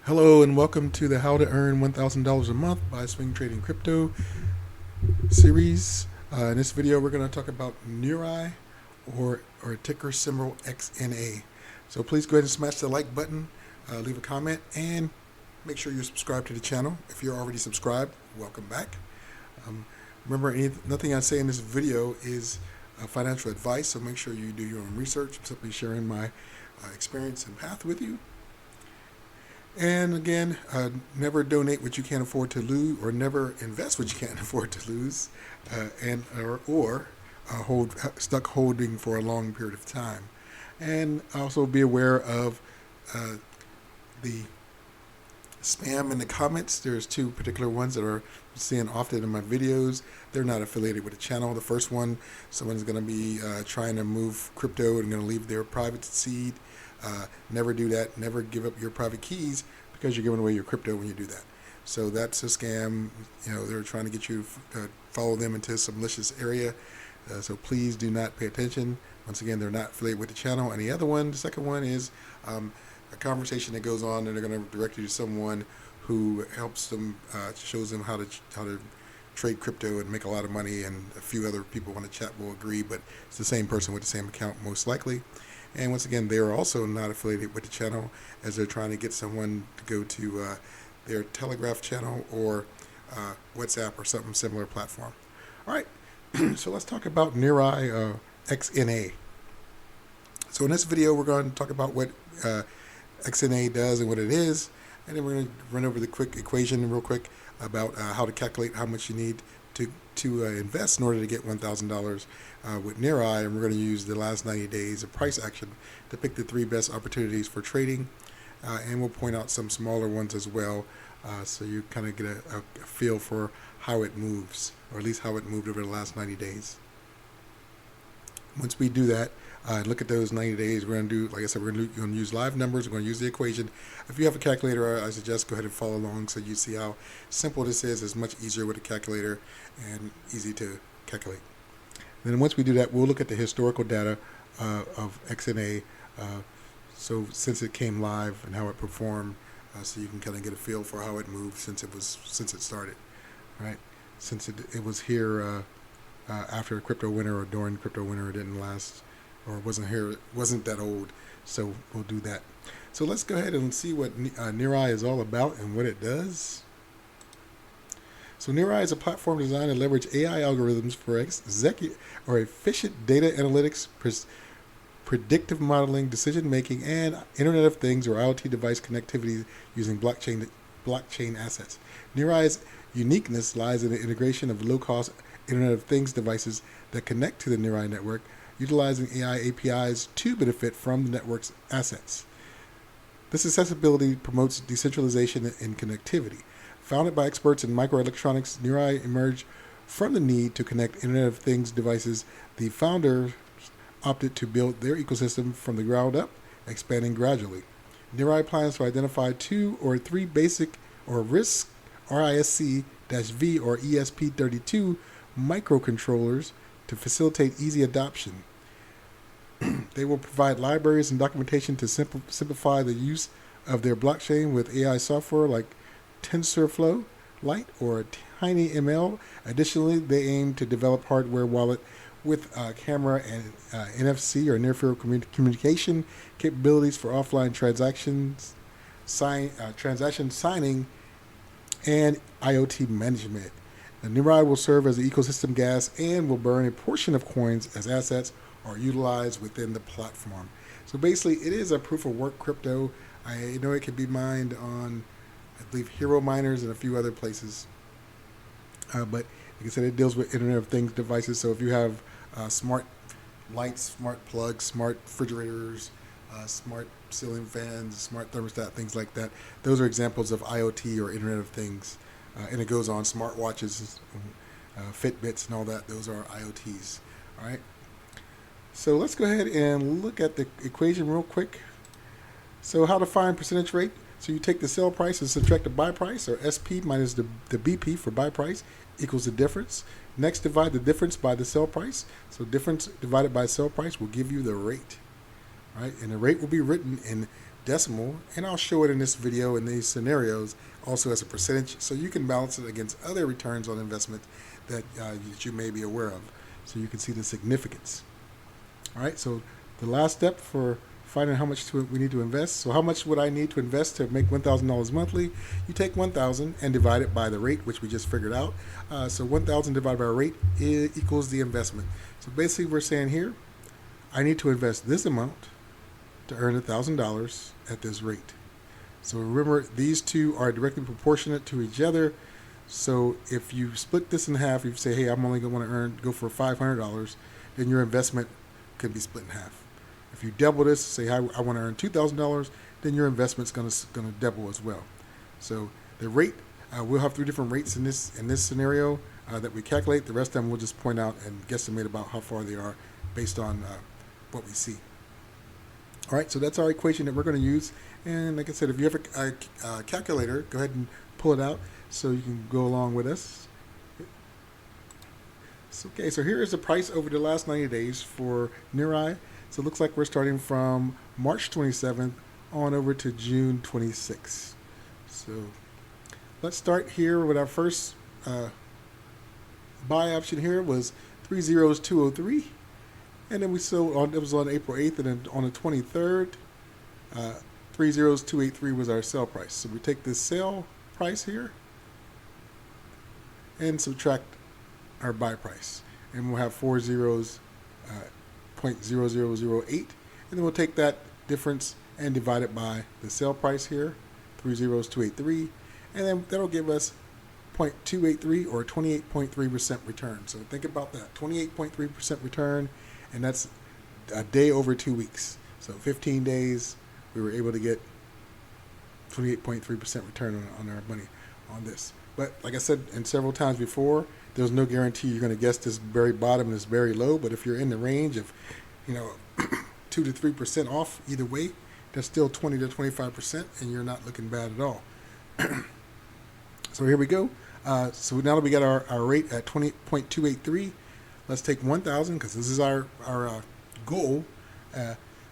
Hello and welcome to the How to Earn $1,000 a Month by Swing Trading Crypto series. In this video, we're going to talk about Neurai or ticker symbol XNA. So please go ahead and smash the like button, leave a comment, and make sure you're subscribed to the channel. If you're already subscribed, welcome back. Remember, nothing I say in this video is financial advice, so make sure you do your own research. I'm simply sharing my experience and path with you. And again, never donate what you can't afford to lose, or never invest what you can't afford to lose, or hold stuck holding for a long period of time. And also be aware of the spam in the comments. There's two particular ones that are seeing often in my videos. They're not affiliated with the channel. The first one, someone's going to be trying to move crypto and going to leave their private seed. Never do that. Never give up your private keys because you're giving away your crypto when you do that. So that's a scam. They're trying to get you to follow them into some malicious area. So please do not pay attention. Once again, they're not affiliated with the channel. And the second one is a conversation that goes on, and they're going to direct you to someone who helps them, shows them how to trade crypto and make a lot of money. And a few other people want to chat will agree, but it's the same person with the same account most likely. And once again, they are also not affiliated with the channel, as they're trying to get someone to go to their Telegraph channel or WhatsApp or something similar platform. All right, so let's talk about Neurai XNA. So in this video, we're going to talk about what XNA does and what it is, and then we're going to run over the quick equation real quick about how to calculate how much you need to invest in order to get $1,000 with Neurai, and we're going to use the last 90 days of price action to pick the 3 best opportunities for trading, and we'll point out some smaller ones as well, so you kind of get a feel for how it moves, or at least how it moved over the last 90 days. Once we do that, look at those 90 days, we're going to do, like I said, we're going to use live numbers, we're going to use the equation. If you have a calculator, I suggest go ahead and follow along so you see how simple this is. It's much easier with a calculator and easy to calculate. And then once we do that, we'll look at the historical data of XNA, so since it came live and how it performed, so you can kind of get a feel for how it moved since it started, right? Since it was here after crypto winter or during crypto winter, it didn't last, or wasn't that old, so we'll do that. So let's go ahead and see what Neurai is all about and what it does. So Neurai is a platform designed to leverage AI algorithms for efficient data analytics, predictive modeling, decision making, and Internet of Things or IoT device connectivity using blockchain assets. Neurai's uniqueness lies in the integration of low-cost Internet of Things devices that connect to the Neurai network, utilizing AI APIs to benefit from the network's assets. This accessibility promotes decentralization and connectivity. Founded by experts in microelectronics, Neurai emerged from the need to connect Internet of Things devices. The founders opted to build their ecosystem from the ground up, expanding gradually. Neurai plans to identify 2 or 3 basic or RISC-V or ESP32 microcontrollers to facilitate easy adoption. They will provide libraries and documentation to simplify the use of their blockchain with AI software like TensorFlow Lite or TinyML. Additionally, they aim to develop hardware wallet with camera and NFC or near-field communication capabilities for offline transaction signing and IoT management. The Neurai will serve as the ecosystem gas and will burn a portion of coins as assets are utilized within the platform. So basically, it is a proof-of-work crypto. I know it can be mined on, I believe, Hero Miners and a few other places. But like I said, it deals with Internet of Things devices. So if you have smart lights, smart plugs, smart refrigerators, smart ceiling fans, smart thermostat, things like that, those are examples of IoT or Internet of Things. And it goes on, smart watches, Fitbits and all that, those are IoTs. All right. So let's go ahead and look at the equation real quick. So how to find percentage rate. So you take the sell price and subtract the buy price, or SP minus the BP for buy price equals the difference. Next, divide the difference by the sell price. So difference divided by sell price will give you the rate. right? And the rate will be written in decimal, and I'll show it in this video in these scenarios also as a percentage, so you can balance it against other returns on investment that you may be aware of, so you can see the significance. All right, so the last step for finding how much we need to invest. So how much would I need to invest to make $1,000 monthly? You take 1,000 and divide it by the rate, which we just figured out. So 1,000 divided by a rate equals the investment. So basically we're saying here, I need to invest this amount to earn $1,000 at this rate. So remember, these two are directly proportionate to each other. So if you split this in half, you say, hey, I'm only going to go for $500, then your investment could be split in half. If you double this, say I want to earn $2,000, then your investment's going to double as well. So the rate, we'll have 3 different rates in this scenario that we calculate. The rest of them we'll just point out and guesstimate about how far they are based on what we see. All right, so that's our equation that we're going to use. And like I said, if you have a calculator, go ahead and pull it out so you can go along with us. Okay, so here is the price over the last 90 days for Neurai. So it looks like we're starting from March 27th on over to June 26th. So let's start here with our first buy option here was 30203. And then we sold on, it was on April 8th, and then on the 23rd, 30283 was our sell price. So we take this sell price here and subtract our buy price. And we'll have 4 zeros, 0.0008, and then we'll take that difference and divide it by the sell price here, 30283, and then that'll give us 0.283 or 28.3% return. So think about that, 28.3% return, and that's a day over 2 weeks. So 15 days, we were able to get 28.3% return on our money on this. But like I said, and several times before, there's no guarantee you're going to guess this very bottom and this very low. But if you're in the range of, 2 to 3% off either way, that's still 20 to 25%, and you're not looking bad at all. So here we go. So now that we got our rate at 20.283, let's take 1,000 because this is our goal.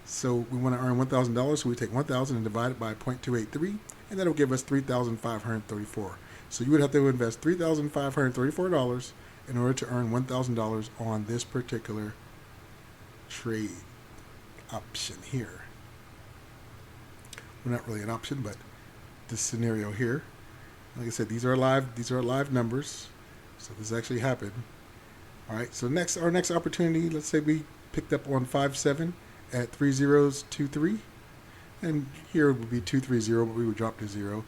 So we want to earn $1,000, so we take 1,000 and divide it by 0.283, and that'll give us $3,534. So you would have to invest $3,534 in order to earn $1,000 on this particular trade option here. Well, not really an option, but this scenario here. Like I said, these are live numbers, so this actually happened. All right. So our next opportunity, let's say we picked up on 5/7 at 3023, and here it would be 230, but we would drop to 0.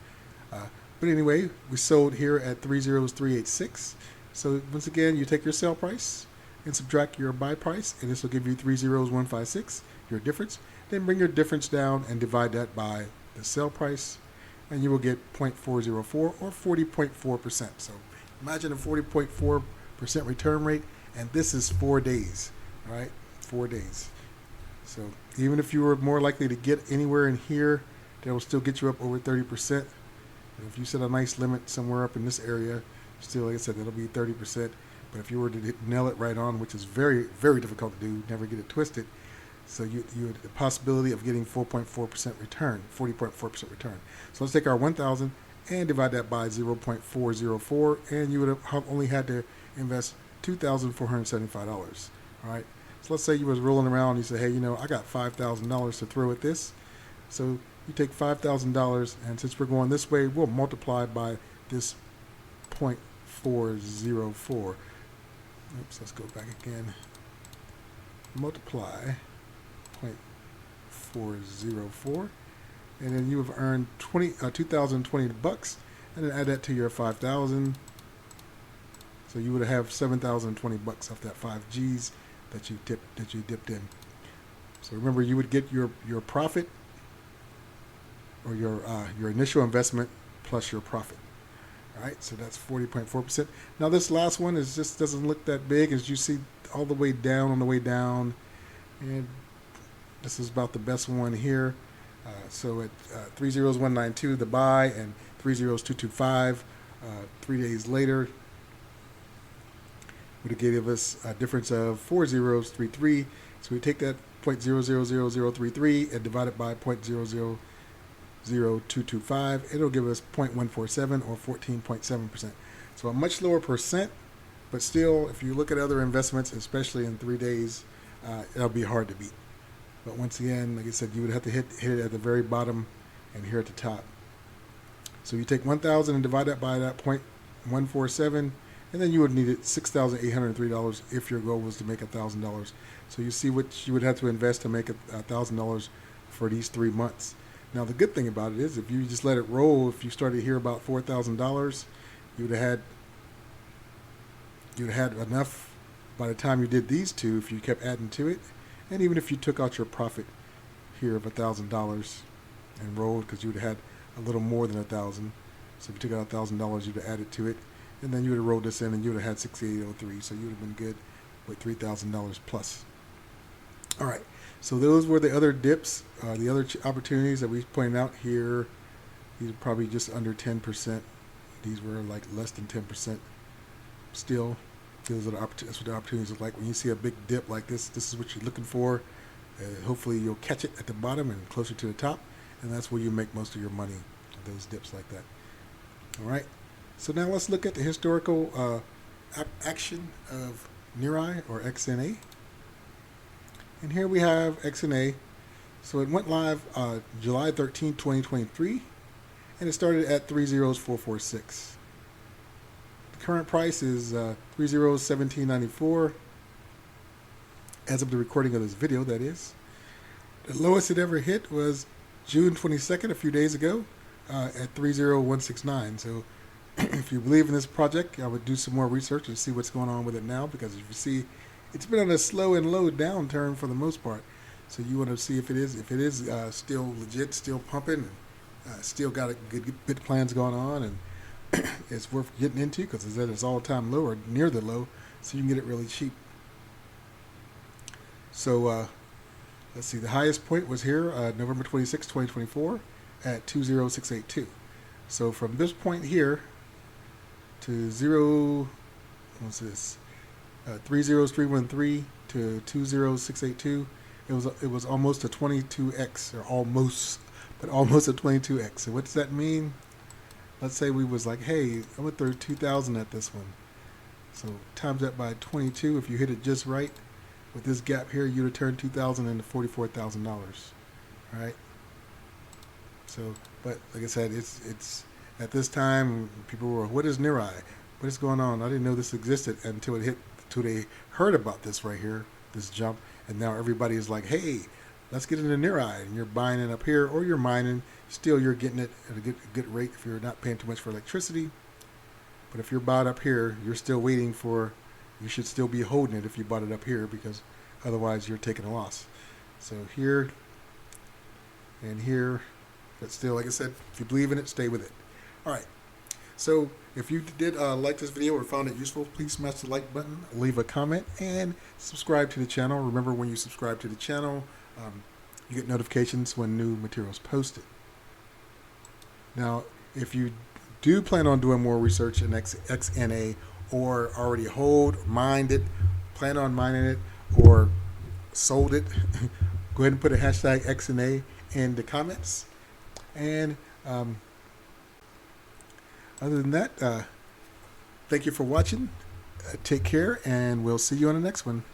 But anyway, we sold here at 30386. So once again, you take your sell price and subtract your buy price, and this will give you 30156, your difference. Then bring your difference down and divide that by the sell price, and you will get 0.404 or 40.4%. So imagine a 40.4% return rate, and this is 4 days, all right? 4 days. So even if you were more likely to get anywhere in here, that will still get you up over 30%. And if you set a nice limit somewhere up in this area, still, like I said, that'll be 30%. But if you were to nail it right on, which is very, very difficult to do, never get it twisted, so you had the possibility of getting 4.4% return, 40.4% return. So let's take our 1,000 and divide that by 0.404, and you would have only had to invest $2,475. All right. So let's say you was rolling around and you say, hey, I got $5,000 to throw at this. So you take $5,000, and since we're going this way, we'll multiply by this 0.404. Oops, let's go back again. Multiply 0.404, and then you have earned 2,020 bucks, and then add that to your 5,000. So you would have 7,020 bucks off that 5 G's that you dipped in. So remember, you would get your profit, or your initial investment plus your profit. All right, so that's 40.4%. Now this last one just doesn't look that big, as you see all the way down on the way down, and this is about the best one here. So at 30192 the buy and 30225 3 days later would have gave us a difference of 4033. So we take that 0.000033 and divide it by 0.000225. It'll give us 0.147 or 14.7%. So a much lower percent, but still, if you look at other investments, especially in 3 days, it'll be hard to beat. But once again, like I said, you would have to hit it at the very bottom and here at the top. So you take 1,000 and divide that by that 0.147, and then you would need it $6,803 if your goal was to make $1,000. So you see what you would have to invest to make $1,000 for these 3 months. Now the good thing about it is, if you just let it roll, if you started here about $4,000, you would have had enough by the time you did these two if you kept adding to it, and even if you took out your profit here of $1,000 and rolled, because you would have had a little more than 1,000. So if you took out $1,000, you'd have added to it, and then you would have rolled this in, and you would have had 6,803. So you would have been good with $3,000 plus. All right. So those were the other dips, the other opportunities that we pointed out here. These are probably just under 10%. These were like less than 10%. Still, those are that's what the opportunities look like. When you see a big dip like this, this is what you're looking for. Hopefully you'll catch it at the bottom and closer to the top, and that's where you make most of your money, those dips like that. All right. So now let's look at the historical action of Neurai or XNA. And here we have XNA. So it went live July 13, 2023, and it started at 30446. The current price is 1794 as of the recording of this video, that is. The lowest it ever hit was June 22nd, a few days ago, at 30169. So if you believe in this project, I would do some more research and see what's going on with it now, because if you see, it's been on a slow and low downturn for the most part. So you want to see if it is still legit, still pumping, still got a good plans going on, and it's worth getting into because it's at its all-time low or near the low, so you can get it really cheap. So let's see, the highest point was here November 26, 2024 at 20682. So from this point here to 30313 to 20682, it was almost a 22x, or almost a 22x. So what does that mean? Let's say we was like, hey, I'm gonna throw 2,000 at this one. So times that by 22. If you hit it just right with this gap here, you'd have turned 2,000 into $44,000. All right. So, but like I said, it's at this time people were, what is Neurai? What is going on? I didn't know this existed until they heard about this right here, this jump, and now everybody is like, hey, let's get into Neurai, and you're buying it up here, or you're mining. Still, you're getting it at a good rate if you're not paying too much for electricity. But if you're bought up here, you're still waiting for, you should still be holding it if you bought it up here, because otherwise you're taking a loss. So here and here, but still, like I said, if you believe in it, stay with it. All right. So if you did like this video or found it useful, please smash the like button, leave a comment, and subscribe to the channel. Remember, when you subscribe to the channel, you get notifications when new materials posted. Now, if you do plan on doing more research in XNA, or already mined it, plan on mining it, or sold it, go ahead and put a hashtag XNA in the comments. And other than that, thank you for watching. Take care, and we'll see you on the next one.